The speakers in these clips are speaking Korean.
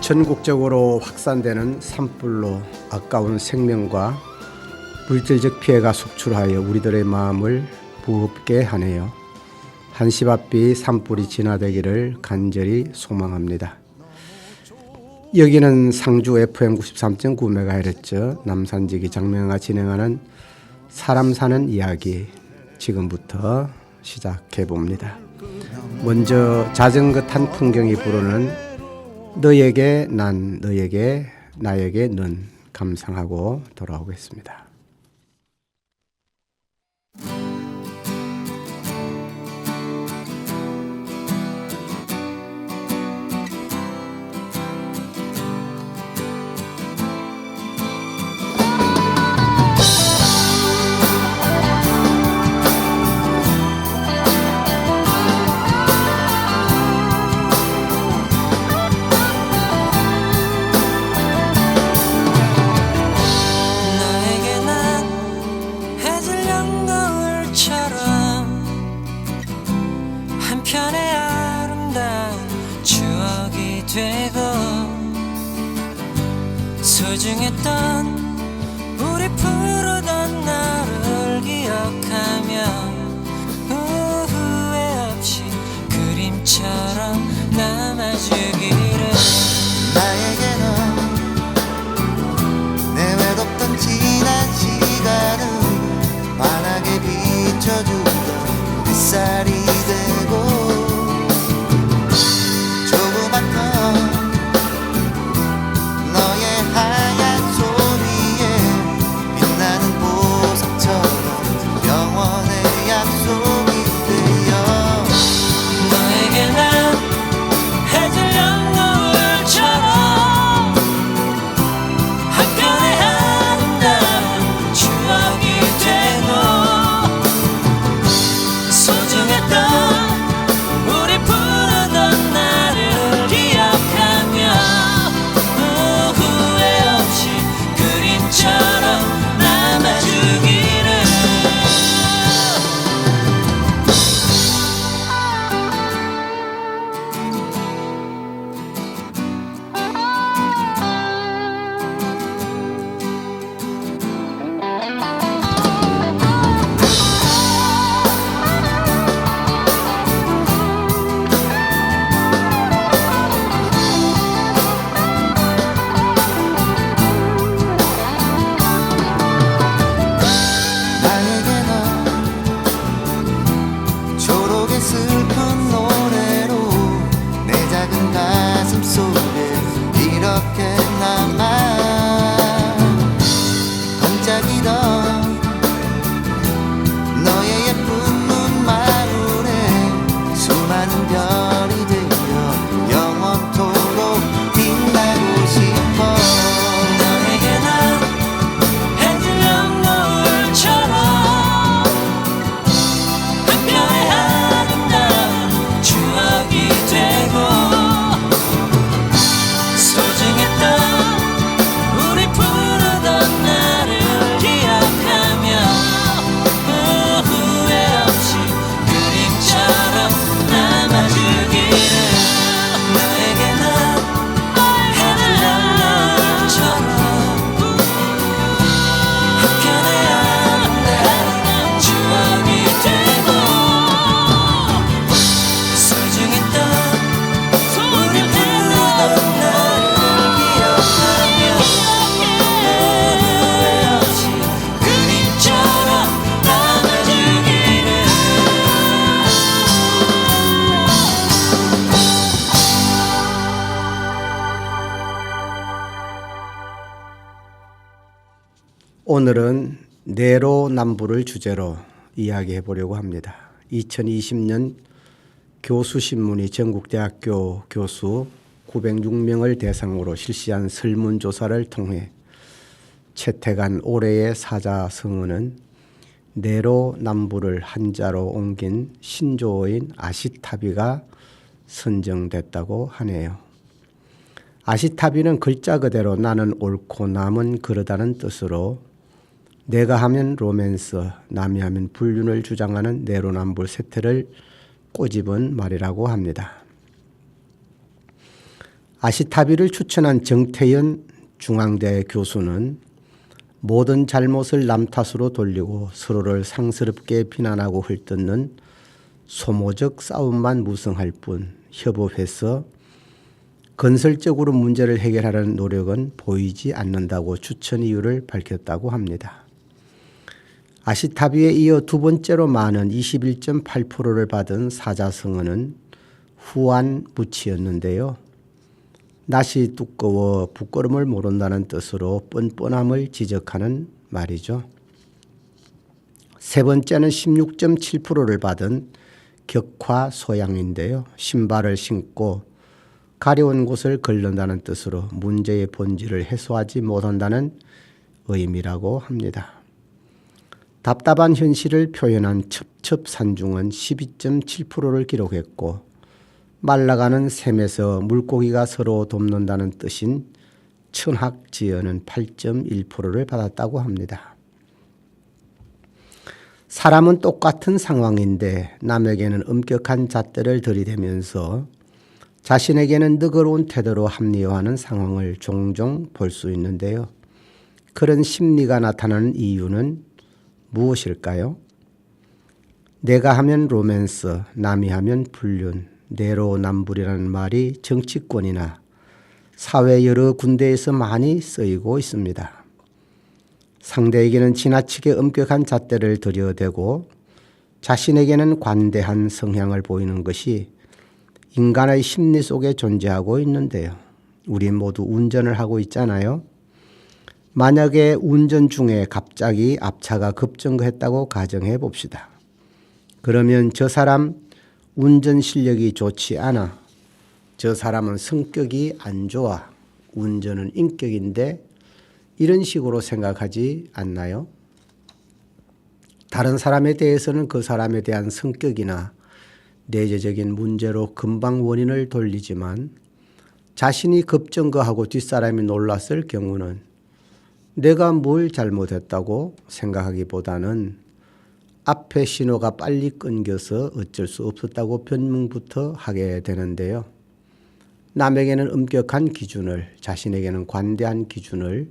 전국적으로 확산되는 산불로 아까운 생명과 물질적 피해가 속출하여 우리들의 마음을 무겁게 하네요. 한시바삐 산불이 진화되기를 간절히 소망합니다. 여기는 상주 FM 93.9MHz 남산지기 장명아가 진행하는 사람 사는 이야기, 지금부터 시작해 봅니다. 먼저 자전거 탄 풍경이 부르는 너에게 난, 너에게 나에게 넌 감상하고 돌아오겠습니다. 소중했던 우리 부르던 나를 기억하며 후회 없이 그림처럼 남아주기를. 나에게는 내 외롭던 지난 시간을 환하게 비춰주던 햇살이 되고 조그맣던 오늘은 내로남불을 주제로 이야기해 보려고 합니다. 2020년 교수신문이 전국대학교 교수 906명을 대상으로 실시한 설문조사를 통해 채택한 올해의 사자성어는 내로남불을 한자로 옮긴 신조어인 아시타비가 선정됐다고 하네요. 아시타비는 글자 그대로 나는 옳고 남은 그러다는 뜻으로 내가 하면 로맨스, 남이 하면 불륜을 주장하는 내로남불 세태를 꼬집은 말이라고 합니다. 아시타비를 추천한 정태현 중앙대 교수는 모든 잘못을 남 탓으로 돌리고 서로를 상스럽게 비난하고 헐뜯는 소모적 싸움만 무성할 뿐 협업해서 건설적으로 문제를 해결하려는 노력은 보이지 않는다고 추천 이유를 밝혔다고 합니다. 아시타비에 이어 두 번째로 많은 21.8%를 받은 사자성어는 후안 무치였는데요. 낯이 두꺼워 부끄러움을 모른다는 뜻으로 뻔뻔함을 지적하는 말이죠. 세 번째는 16.7%를 받은 격화소양인데요. 신발을 신고 가려운 곳을 걸른다는 뜻으로 문제의 본질을 해소하지 못한다는 의미라고 합니다. 답답한 현실을 표현한 첩첩산중은 12.7%를 기록했고 말라가는 샘에서 물고기가 서로 돕는다는 뜻인 천학지어는 8.1%를 받았다고 합니다. 사람은 똑같은 상황인데 남에게는 엄격한 잣대를 들이대면서 자신에게는 너그러운 태도로 합리화하는 상황을 종종 볼 수 있는데요. 그런 심리가 나타나는 이유는 무엇일까요? 내가 하면 로맨스, 남이 하면 불륜, 내로남불이라는 말이 정치권이나 사회 여러 군데에서 많이 쓰이고 있습니다. 상대에게는 지나치게 엄격한 잣대를 들여대고 자신에게는 관대한 성향을 보이는 것이 인간의 심리 속에 존재하고 있는데요. 우리 모두 운전을 하고 있잖아요. 만약에 운전 중에 갑자기 앞차가 급정거했다고 가정해 봅시다. 그러면 저 사람 운전 실력이 좋지 않아. 저 사람은 성격이 안 좋아. 운전은 인격인데 이런 식으로 생각하지 않나요? 다른 사람에 대해서는 그 사람에 대한 성격이나 내재적인 문제로 금방 원인을 돌리지만 자신이 급정거하고 뒷사람이 놀랐을 경우는 내가 뭘 잘못했다고 생각하기보다는 앞에 신호가 빨리 끊겨서 어쩔 수 없었다고 변명부터 하게 되는데요. 남에게는 엄격한 기준을, 자신에게는 관대한 기준을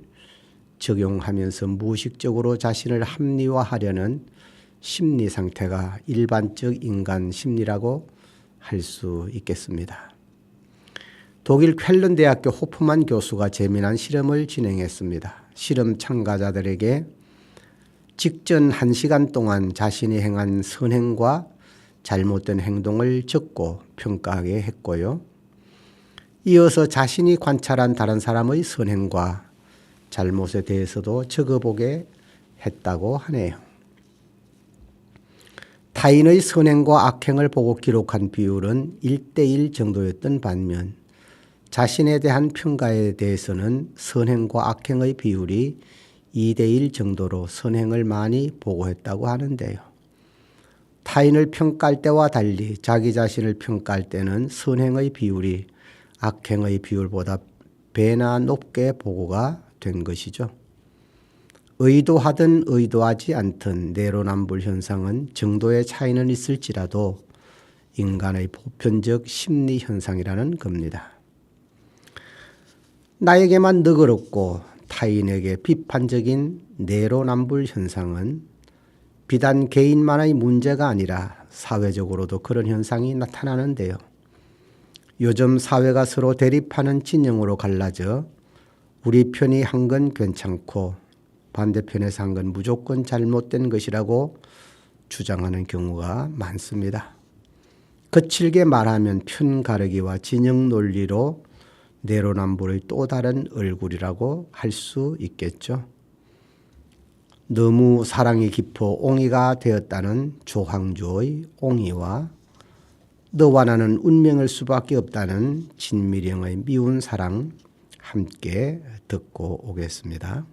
적용하면서 무의식적으로 자신을 합리화하려는 심리 상태가 일반적 인간 심리라고 할 수 있겠습니다. 독일 쾰른 대학교 호프만 교수가 재미난 실험을 진행했습니다. 실험 참가자들에게 직전 1시간 동안 자신이 행한 선행과 잘못된 행동을 적고 평가하게 했고요. 이어서 자신이 관찰한 다른 사람의 선행과 잘못에 대해서도 적어보게 했다고 하네요. 타인의 선행과 악행을 보고 기록한 비율은 1:1 정도였던 반면 자신에 대한 평가에 대해서는 선행과 악행의 비율이 2:1 정도로 선행을 많이 보고했다고 하는데요. 타인을 평가할 때와 달리 자기 자신을 평가할 때는 선행의 비율이 악행의 비율보다 배나 높게 보고가 된 것이죠. 의도하든 의도하지 않든 내로남불 현상은 정도의 차이는 있을지라도 인간의 보편적 심리 현상이라는 겁니다. 나에게만 너그럽고 타인에게 비판적인 내로남불 현상은 비단 개인만의 문제가 아니라 사회적으로도 그런 현상이 나타나는데요. 요즘 사회가 서로 대립하는 진영으로 갈라져 우리 편이 한 건 괜찮고 반대편에서 한 건 무조건 잘못된 것이라고 주장하는 경우가 많습니다. 거칠게 말하면 편 가르기와 진영 논리로 내로남불의 또 다른 얼굴이라고 할 수 있겠죠. 너무 사랑이 깊어 옹이가 되었다는 조항조의 옹이와 너와 나는 운명일 수밖에 없다는 진미령의 미운 사랑 함께 듣고 오겠습니다.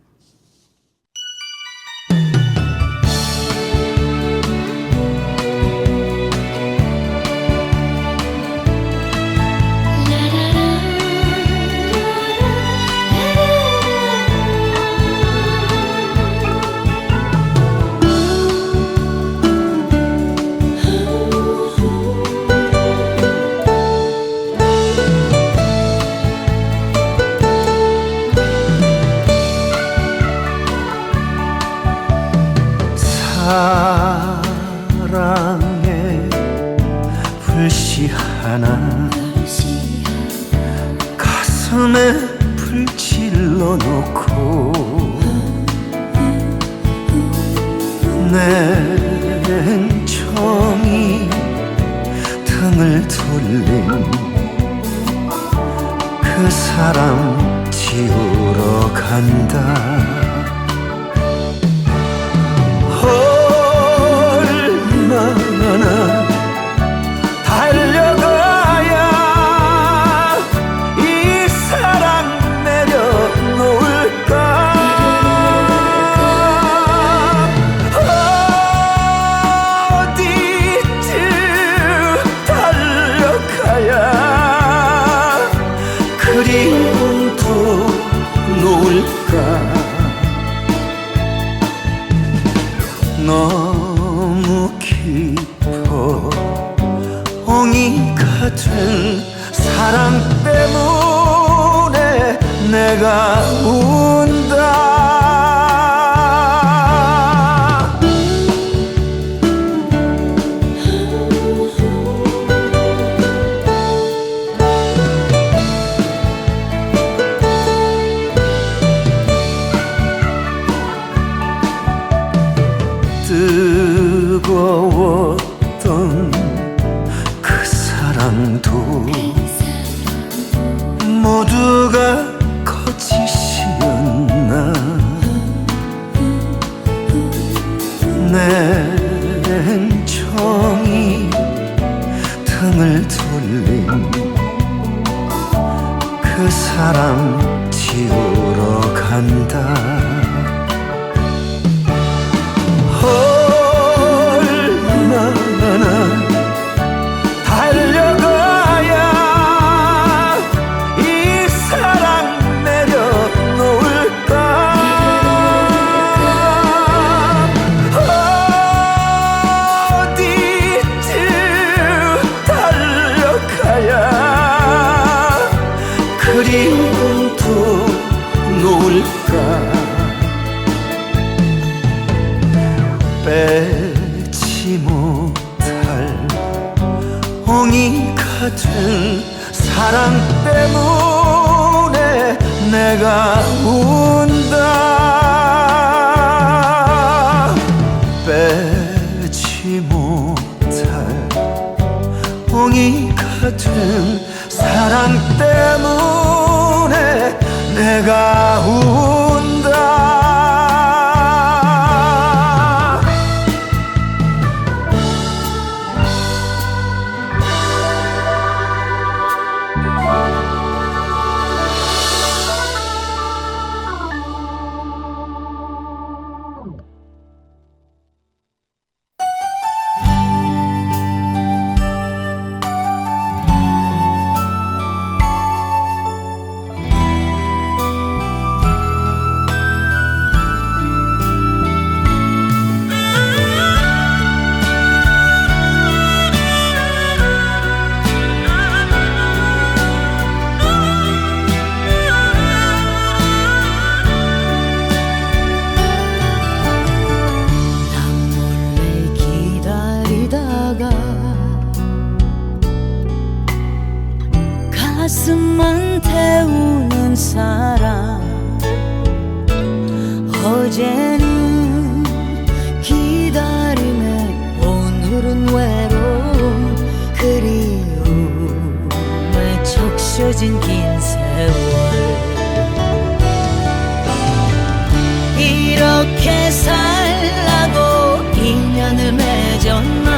가슴에 불질러 놓고 냉정히 등을 돌린 그 사람 지우러 간다. 얼마나 달려가야 이 사랑 내려놓을까. 어디쯤 달려가야 그리움도 놓을까. 너무 깊어 옹이가 된 사랑 때문에 내가 운다. 뜨거웠던 그 사랑도 모두가 거짓이었나. 냉정히 등을 돌린 그 사람 지우러 간다. 얼마나 달려가야 이 사랑 내려놓을까. 어디쯤 달려가야 그리움도 놓을까. 빼지 못할 옹이가 된 사랑 때문에 내가 운다. 빼지 못할 옹이가 된 사랑 때문에 내가 운다. 가슴만 태우는 사랑. 어제는 기다림에 오늘은 외로움. 그리움에 적셔진 긴 세월. 이렇게 살라고 인연을 맺었나.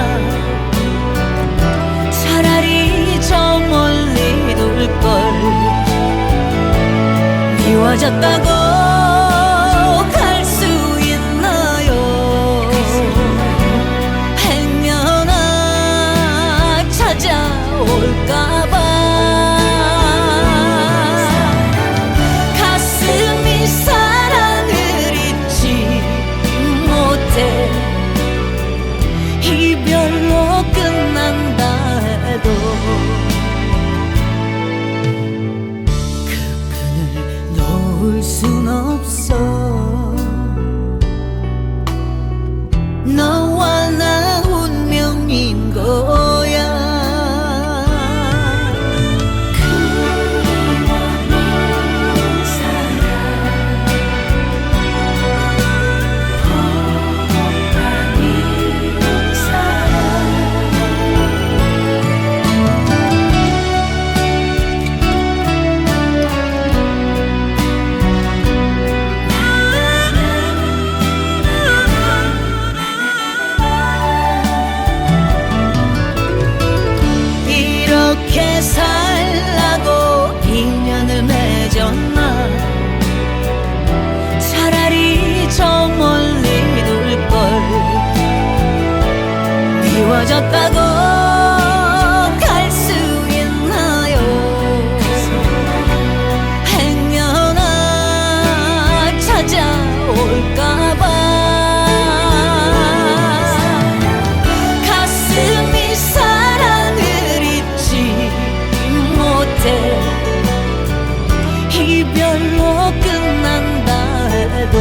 차라리 저 멀리 둘걸. 미워졌다고 갈 수 있나요. 행여나 찾아올까봐. 가슴이 사랑을 잊지 못해. 이별로 끝난다 해도 그 끈을 놓을 수 해도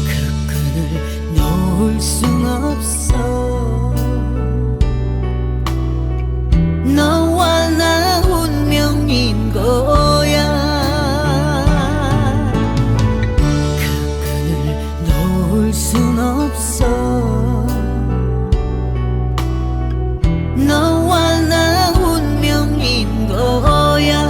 그 끈을 놓을 순 없어. 너와 나 운명인 거야. 그 끈을 놓을 순 없어. 너와 나 운명인 거야.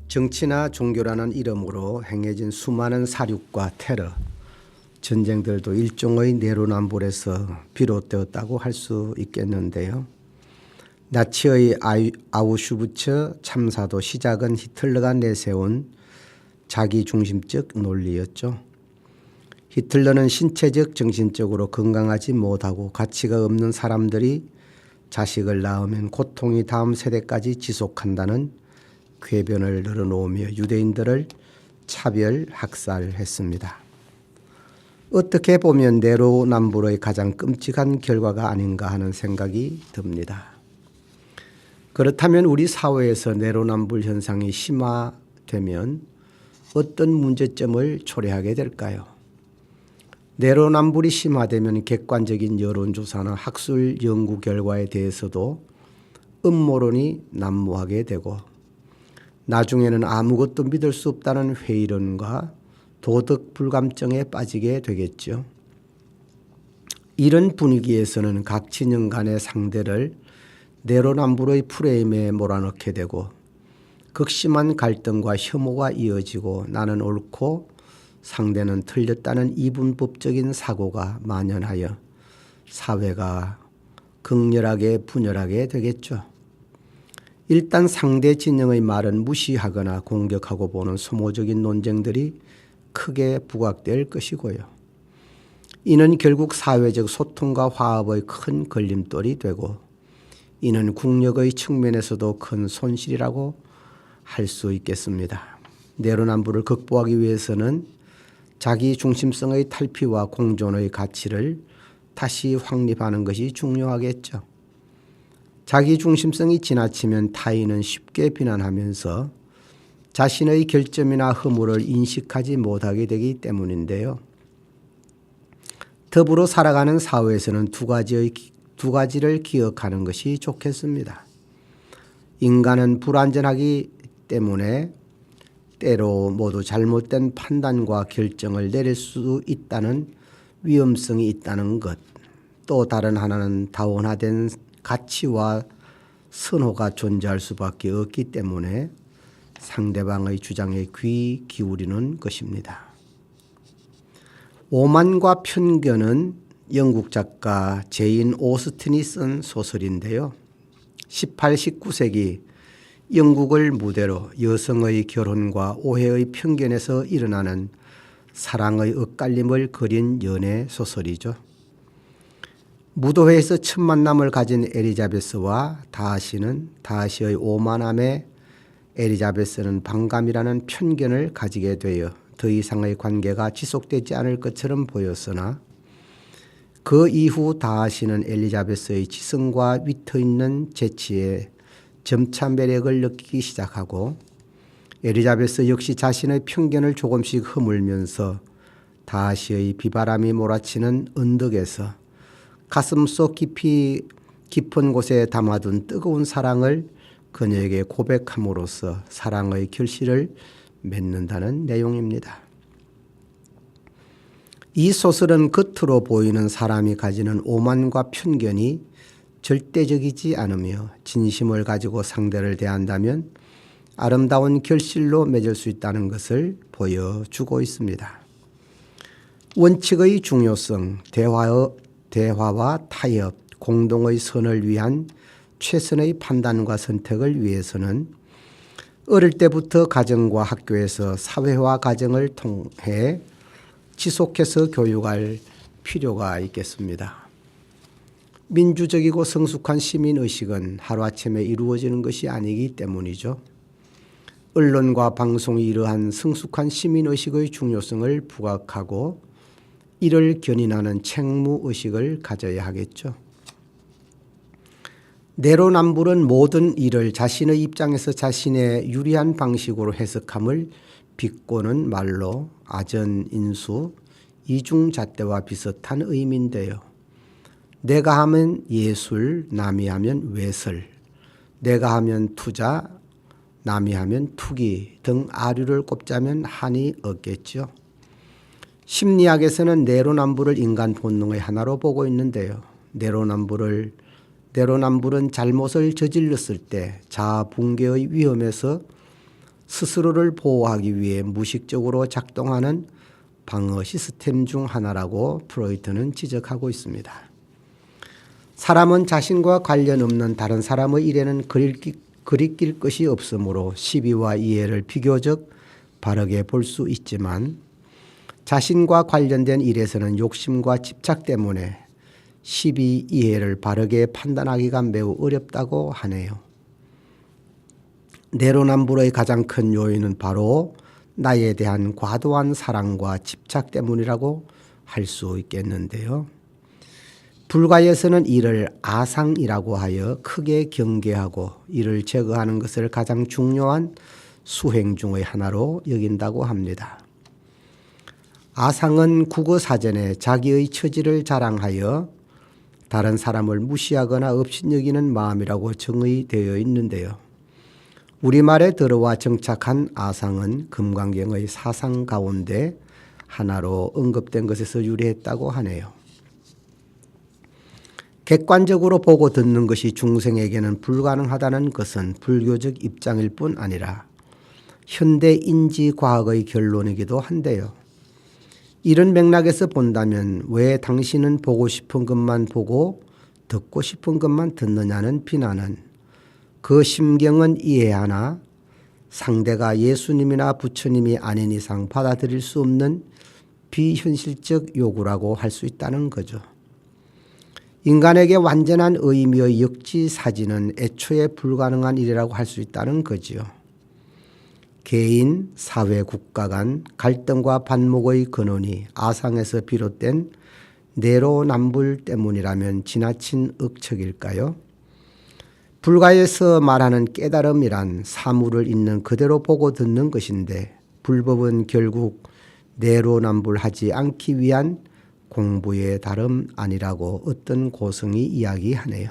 정치나 종교라는 이름으로 행해진 수많은 사륙과 테러, 전쟁들도 일종의 내로남불에서 비롯되었다고 할 수 있겠는데요. 나치의 아우슈비츠 참사도 시작은 히틀러가 내세운 자기중심적 논리였죠. 히틀러는 신체적, 정신적으로 건강하지 못하고 가치가 없는 사람들이 자식을 낳으면 고통이 다음 세대까지 지속한다는 궤변을 늘어놓으며 유대인들을 차별 학살했습니다. 어떻게 보면 내로남불의 가장 끔찍한 결과가 아닌가 하는 생각이 듭니다. 그렇다면 우리 사회에서 내로남불 현상이 심화되면 어떤 문제점을 초래하게 될까요? 내로남불이 심화되면 객관적인 여론조사나 학술 연구 결과에 대해서도 음모론이 난무하게 되고 나중에는 아무것도 믿을 수 없다는 회의론과 도덕 불감증에 빠지게 되겠죠. 이런 분위기에서는 각 진영 간의 상대를 내로남불의 프레임에 몰아넣게 되고 극심한 갈등과 혐오가 이어지고 나는 옳고 상대는 틀렸다는 이분법적인 사고가 만연하여 사회가 극렬하게 분열하게 되겠죠. 일단 상대 진영의 말은 무시하거나 공격하고 보는 소모적인 논쟁들이 크게 부각될 것이고요. 이는 결국 사회적 소통과 화합의 큰 걸림돌이 되고 이는 국력의 측면에서도 큰 손실이라고 할 수 있겠습니다. 내로남불을 극복하기 위해서는 자기 중심성의 탈피와 공존의 가치를 다시 확립하는 것이 중요하겠죠. 자기 중심성이 지나치면 타인은 쉽게 비난하면서 자신의 결점이나 허물을 인식하지 못하게 되기 때문인데요. 더불어 살아가는 사회에서는 두 가지를 기억하는 것이 좋겠습니다. 인간은 불완전하기 때문에 때로 모두 잘못된 판단과 결정을 내릴 수 있다는 위험성이 있다는 것, 또 다른 하나는 다원화된 가치와 선호가 존재할 수밖에 없기 때문에 상대방의 주장에 귀 기울이는 것입니다. 오만과 편견은 영국 작가 제인 오스틴이 쓴 소설인데요. 18, 19세기 영국을 무대로 여성의 결혼과 오해의 편견에서 일어나는 사랑의 엇갈림을 그린 연애 소설이죠. 무도회에서 첫 만남을 가진 엘리자베스와 다하시의 오만함에 엘리자베스는 반감이라는 편견을 가지게 되어 더 이상의 관계가 지속되지 않을 것처럼 보였으나 그 이후 다하시는 엘리자베스의 지성과 위트 있는 재치에 점차 매력을 느끼기 시작하고 엘리자베스 역시 자신의 편견을 조금씩 허물면서 다하시의 비바람이 몰아치는 언덕에서 가슴속 깊은 곳에 담아둔 뜨거운 사랑을 그녀에게 고백함으로써 사랑의 결실을 맺는다는 내용입니다. 이 소설은 겉으로 보이는 사람이 가지는 오만과 편견이 절대적이지 않으며 진심을 가지고 상대를 대한다면 아름다운 결실로 맺을 수 있다는 것을 보여주고 있습니다. 원칙의 중요성, 대화와 타협, 공동의 선을 위한 최선의 판단과 선택을 위해서는 어릴 때부터 가정과 학교에서 사회화 과정을 통해 지속해서 교육할 필요가 있겠습니다. 민주적이고 성숙한 시민의식은 하루아침에 이루어지는 것이 아니기 때문이죠. 언론과 방송이 이러한 성숙한 시민의식의 중요성을 부각하고 이를 견인하는 책무의식을 가져야 하겠죠. 내로남불은 모든 일을 자신의 입장에서 자신의 유리한 방식으로 해석함을 비꼬는 말로 아전인수, 이중잣대와 비슷한 의미인데요. 내가 하면 예술, 남이 하면 외설, 내가 하면 투자, 남이 하면 투기 등 아류를 꼽자면 한이 없겠죠. 심리학에서는 내로남불을 인간 본능의 하나로 보고 있는데요. 내로남불은 잘못을 저질렀을 때 자아 붕괴의 위험에서 스스로를 보호하기 위해 무의식적으로 작동하는 방어 시스템 중 하나라고 프로이트는 지적하고 있습니다. 사람은 자신과 관련 없는 다른 사람의 일에는 거리낄 것이 없으므로 시비와 이해를 비교적 바르게 볼 수 있지만 자신과 관련된 일에서는 욕심과 집착 때문에 시비 이해를 바르게 판단하기가 매우 어렵다고 하네요. 내로남불의 가장 큰 요인은 바로 나에 대한 과도한 사랑과 집착 때문이라고 할 수 있겠는데요. 불가에서는 이를 아상이라고 하여 크게 경계하고 이를 제거하는 것을 가장 중요한 수행 중의 하나로 여긴다고 합니다. 아상은 국어사전에 자기의 처지를 자랑하여 다른 사람을 무시하거나 업신여기는 마음이라고 정의되어 있는데요. 우리말에 들어와 정착한 아상은 금강경의 사상 가운데 하나로 언급된 것에서 유래했다고 하네요. 객관적으로 보고 듣는 것이 중생에게는 불가능하다는 것은 불교적 입장일 뿐 아니라 현대 인지과학의 결론이기도 한데요. 이런 맥락에서 본다면 왜 당신은 보고 싶은 것만 보고 듣고 싶은 것만 듣느냐는 비난은 그 심경은 이해하나 상대가 예수님이나 부처님이 아닌 이상 받아들일 수 없는 비현실적 요구라고 할 수 있다는 거죠. 인간에게 완전한 의미의 역지사지는 애초에 불가능한 일이라고 할 수 있다는 거지요. 개인, 사회, 국가 간 갈등과 반목의 근원이 아상에서 비롯된 내로남불 때문이라면 지나친 억측일까요? 불가에서 말하는 깨달음이란 사물을 있는 그대로 보고 듣는 것인데 불법은 결국 내로남불하지 않기 위한 공부의 다름 아니라고 어떤 고성이 이야기하네요.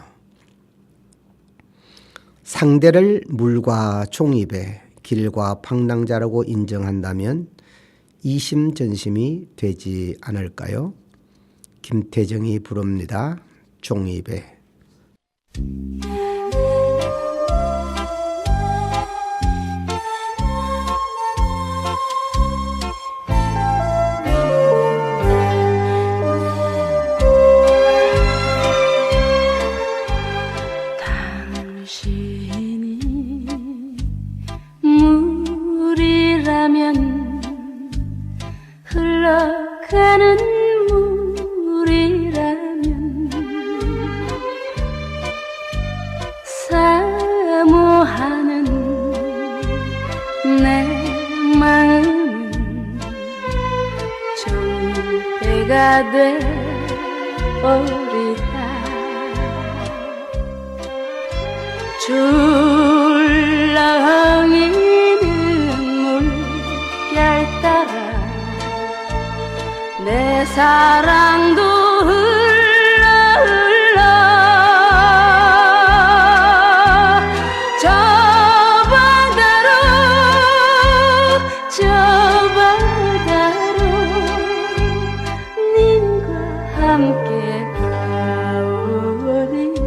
상대를 물과 종입에 길과 방랑자라고 인정한다면 이심전심이 되지 않을까요? 김태정이 부릅니다. 종입에. 흘러가는 물이라면 사모하는 내 마음은 종배가 되어리다. 줄렁이는 물결 따라 내 사랑도 흘러 저 바다로 님과 함께 가오리다.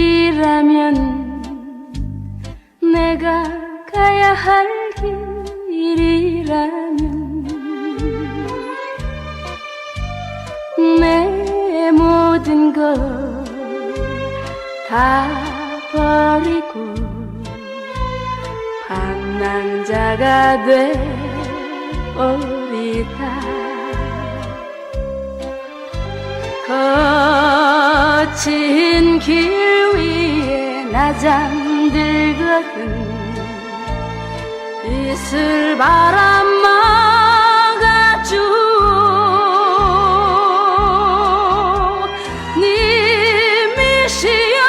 길이라면 내가 가야 할 길이라면 내 모든 걸 다 버리고 방랑자가 되오리다. 거친 길 위에 나 잠들거든 이슬 바람 막아주오. 님이시여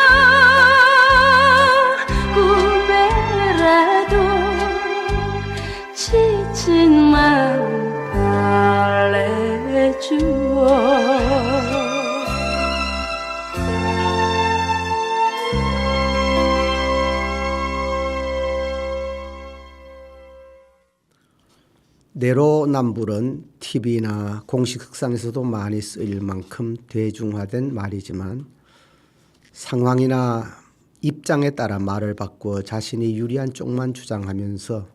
꿈에라도 지친 마음 달래주오. 내로남불은 TV나 공식 석상에서도 많이 쓰일 만큼 대중화된 말이지만 상황이나 입장에 따라 말을 바꾸어 자신이 유리한 쪽만 주장하면서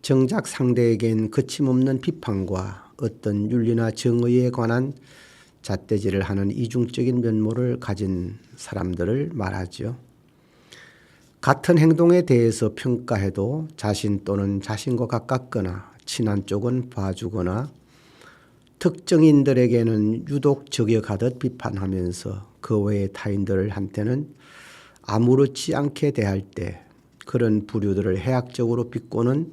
정작 상대에겐 거침없는 비판과 어떤 윤리나 정의에 관한 잣대질을 하는 이중적인 면모를 가진 사람들을 말하죠. 같은 행동에 대해서 평가해도 자신 또는 자신과 가깝거나 친한 쪽은 봐주거나 특정인들에게는 유독 저격하듯 비판하면서 그 외의 타인들한테는 아무렇지 않게 대할 때 그런 부류들을 해학적으로 비꼬는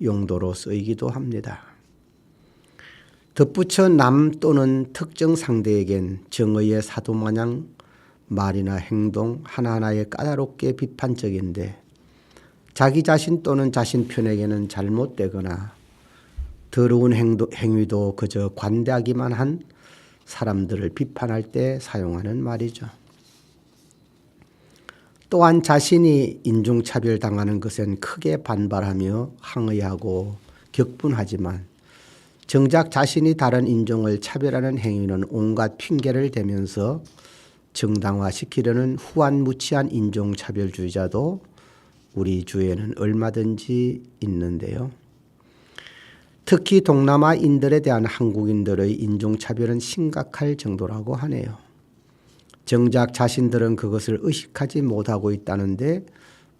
용도로 쓰이기도 합니다. 덧붙여 남 또는 특정 상대에겐 정의의 사도마냥 말이나 행동 하나하나에 까다롭게 비판적인데 자기 자신 또는 자신 편에게는 잘못되거나 더러운 행위도 그저 관대하기만 한 사람들을 비판할 때 사용하는 말이죠. 또한 자신이 인종차별 당하는 것엔 크게 반발하며 항의하고 격분하지만 정작 자신이 다른 인종을 차별하는 행위는 온갖 핑계를 대면서 정당화시키려는 후안무치한 인종차별주의자도 우리 주위에는 얼마든지 있는데요. 특히 동남아인들에 대한 한국인들의 인종차별은 심각할 정도라고 하네요. 정작 자신들은 그것을 의식하지 못하고 있다는데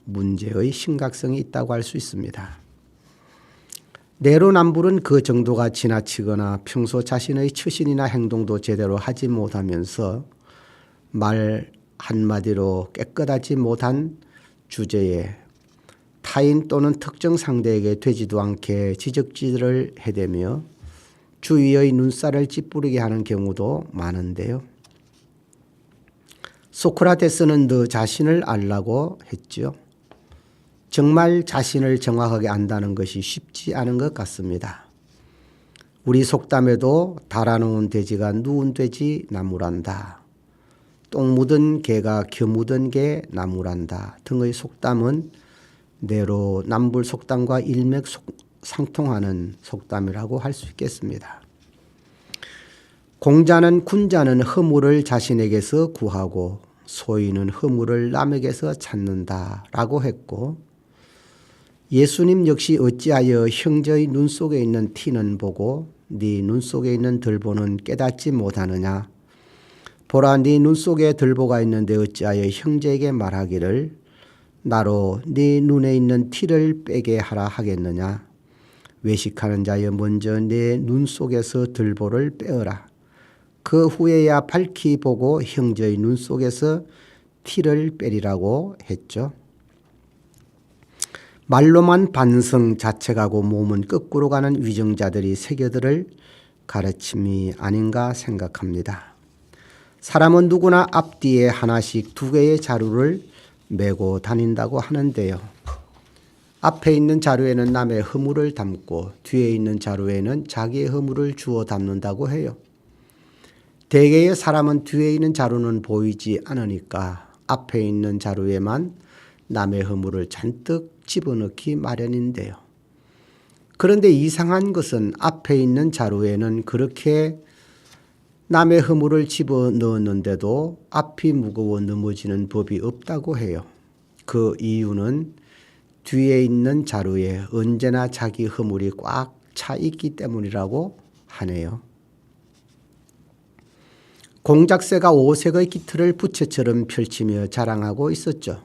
문제의 심각성이 있다고 할 수 있습니다. 내로남불은 그 정도가 지나치거나 평소 자신의 처신이나 행동도 제대로 하지 못하면서 말 한마디로 깨끗하지 못한 주제에 타인 또는 특정 상대에게 되지도 않게 지적질을 해대며 주위의 눈살을 찌푸리게 하는 경우도 많은데요. 소크라테스는 너 자신을 알라고 했죠. 정말 자신을 정확하게 안다는 것이 쉽지 않은 것 같습니다. 우리 속담에도 달아놓은 돼지가 누운 돼지 나무란다. 똥 묻은 개가 겨 묻은 개 나무란다 등의 속담은 내로남불 속담과 일맥상통하는 속담이라고 할 수 있겠습니다. 공자는 군자는 허물을 자신에게서 구하고 소인은 허물을 남에게서 찾는다라고 했고 예수님 역시 어찌하여 형제의 눈 속에 있는 티는 보고 네 눈 속에 있는 들보는 깨닫지 못하느냐. 보라 네 눈 속에 들보가 있는데 어찌하여 형제에게 말하기를 나로 네 눈에 있는 티를 빼게 하라 하겠느냐. 외식하는 자여 먼저 내 눈 속에서 들보를 빼어라. 그 후에야 밝히 보고 형제의 눈 속에서 티를 빼리라고 했죠. 말로만 반성 자책하고 몸은 거꾸로 가는 위정자들이 새겨들을 가르침이 아닌가 생각합니다. 사람은 누구나 앞뒤에 하나씩 두 개의 자루를 메고 다닌다고 하는데요. 앞에 있는 자루에는 남의 허물을 담고 뒤에 있는 자루에는 자기의 허물을 주워 담는다고 해요. 대개의 사람은 뒤에 있는 자루는 보이지 않으니까 앞에 있는 자루에만 남의 허물을 잔뜩 집어넣기 마련인데요. 그런데 이상한 것은 앞에 있는 자루에는 그렇게 남의 허물을 집어넣었는데도 앞이 무거워 넘어지는 법이 없다고 해요. 그 이유는 뒤에 있는 자루에 언제나 자기 허물이 꽉 차 있기 때문이라고 하네요. 공작새가 오색의 깃털을 부채처럼 펼치며 자랑하고 있었죠.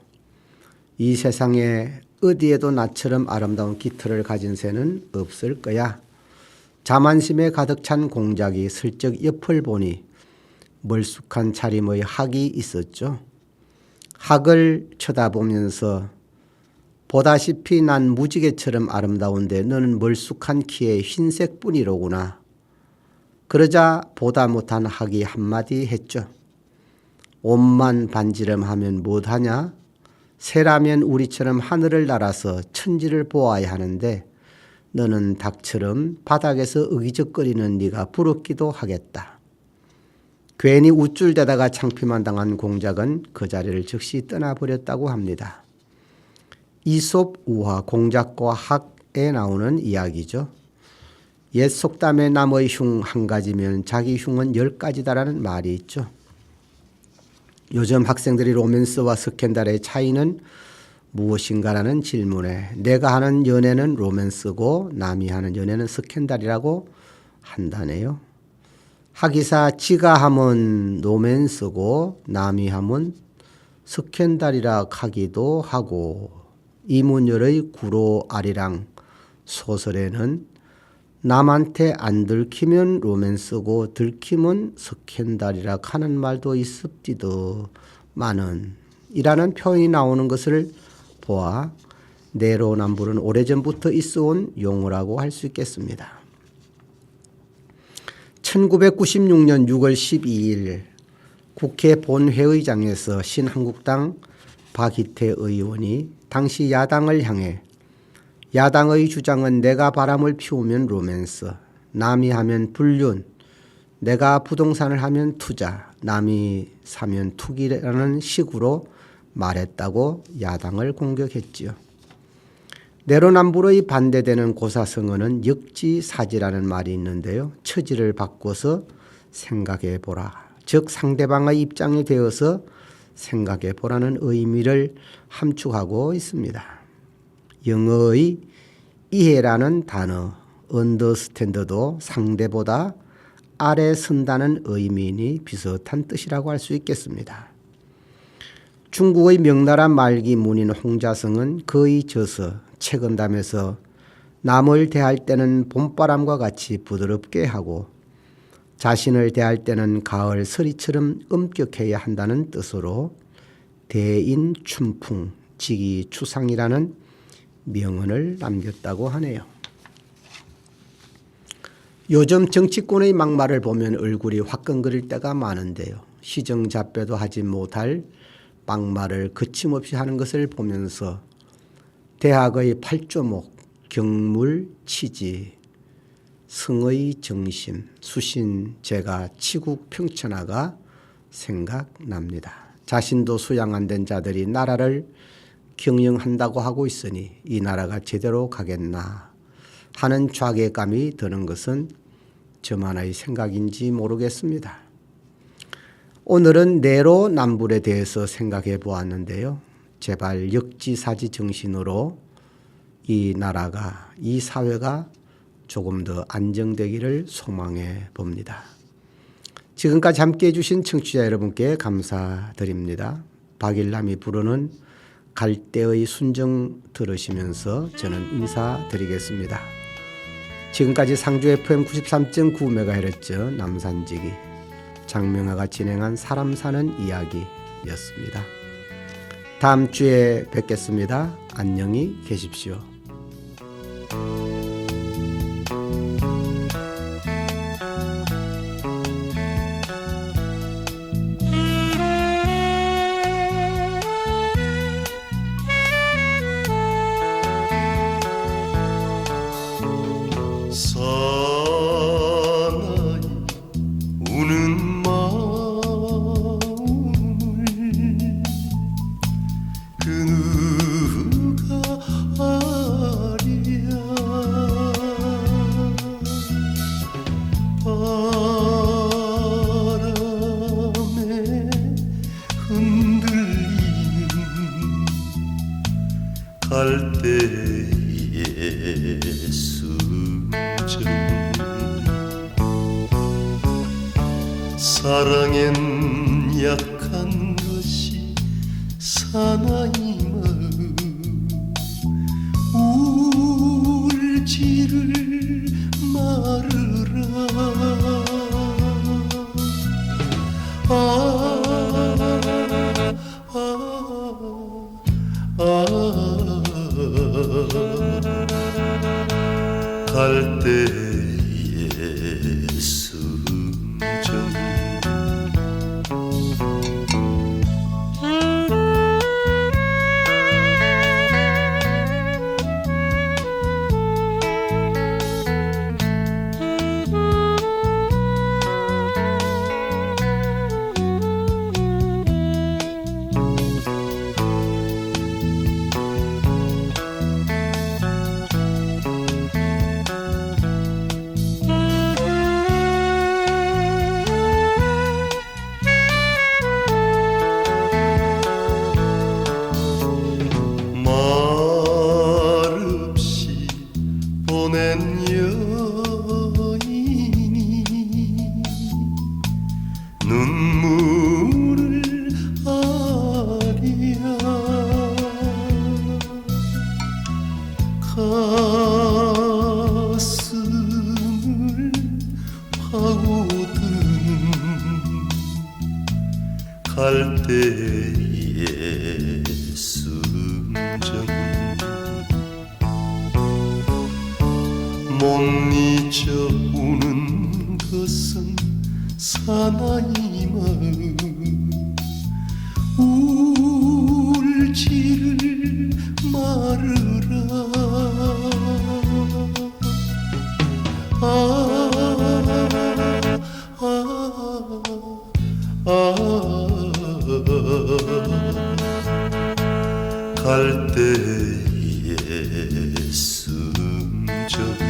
이 세상에 어디에도 나처럼 아름다운 깃털을 가진 새는 없을 거야. 자만심에 가득 찬 공작이 슬쩍 옆을 보니 멀쑥한 차림의 학이 있었죠. 학을 쳐다보면서 보다시피 난 무지개처럼 아름다운데 너는 멀쑥한 키에 흰색뿐이로구나. 그러자 보다 못한 학이 한마디 했죠. 옷만 반지름하면 못하냐? 새라면 우리처럼 하늘을 날아서 천지를 보아야 하는데 너는 닭처럼 바닥에서 의기적거리는 네가 부럽기도 하겠다. 괜히 우쭐대다가 창피만 당한 공작은 그 자리를 즉시 떠나버렸다고 합니다. 이솝 우화 공작과 학에 나오는 이야기죠. 옛 속담에 남의 흉 한 가지면 자기 흉은 10가지다라는 말이 있죠. 요즘 학생들이 로맨스와 스캔들의 차이는 무엇인가라는 질문에 내가 하는 연애는 로맨스고 남이 하는 연애는 스캔들이라고 한다네요. 하기사 지가 하면 로맨스고 남이 하면 스캔들이라 하기도 하고 이문열의 구로아리랑 소설에는 남한테 안 들키면 로맨스고 들키면 스캔들이라 하는 말도 있습디더만은 이라는 표현이 나오는 것을 보아 내로남불은 오래전부터 있어온 용어라고 할 수 있겠습니다. 1996년 6월 12일 국회 본회의장에서 신한국당 박희태 의원이 당시 야당을 향해 야당의 주장은 내가 바람을 피우면 로맨스, 남이 하면 불륜, 내가 부동산을 하면 투자, 남이 사면 투기라는 식으로 말했다고 야당을 공격했지요. 내로남불의 반대되는 고사성어는 역지사지라는 말이 있는데요. 처지를 바꿔서 생각해 보라. 즉 상대방의 입장이 되어서 생각해 보라는 의미를 함축하고 있습니다. 영어의 이해라는 단어, understand도 상대보다 아래 선다는 의미니 비슷한 뜻이라고 할 수 있겠습니다. 중국의 명나라 말기 문인 홍자성은 그의 저서 책은담에서 남을 대할 때는 봄바람과 같이 부드럽게 하고 자신을 대할 때는 가을 서리처럼 엄격해야 한다는 뜻으로 대인춘풍 지기추상이라는 명언을 남겼다고 하네요. 요즘 정치권의 막말을 보면 얼굴이 화끈거릴 때가 많은데요. 시정잡배도 하지 못할 막말을 거침없이 하는 것을 보면서 대학의 팔조목, 경물, 치지, 성의 정심, 수신, 제가, 치국, 평천하가 생각납니다. 자신도 수양 안 된 자들이 나라를 경영한다고 하고 있으니 이 나라가 제대로 가겠나 하는 좌괴감이 드는 것은 저만의 생각인지 모르겠습니다. 오늘은 내로남불에 대해서 생각해 보았는데요. 제발 역지사지 정신으로 이 나라가, 이 사회가 조금 더 안정되기를 소망해 봅니다. 지금까지 함께해 주신 청취자 여러분께 감사드립니다. 박일남이 부르는 갈대의 순정 들으시면서 저는 인사드리겠습니다. 지금까지 상주 FM 93.9MHz 남산지기 장명아가 진행한 사람 사는 이야기였습니다. 다음 주에 뵙겠습니다. 안녕히 계십시오. 사나이 우는 마음을 그 누가 아랴 바람에 흔들리는 갈 때의 순정 사랑엔 약한 것이 사나이 마음 울지를 말으라 갈 때의 순정 말없이 보낸 여인이 눈물을 아리야 가슴을 파고드는 갈 때의 순정 못 잊어 우는 것은 사나이 마음 울지를 말으라 갈 때의 순정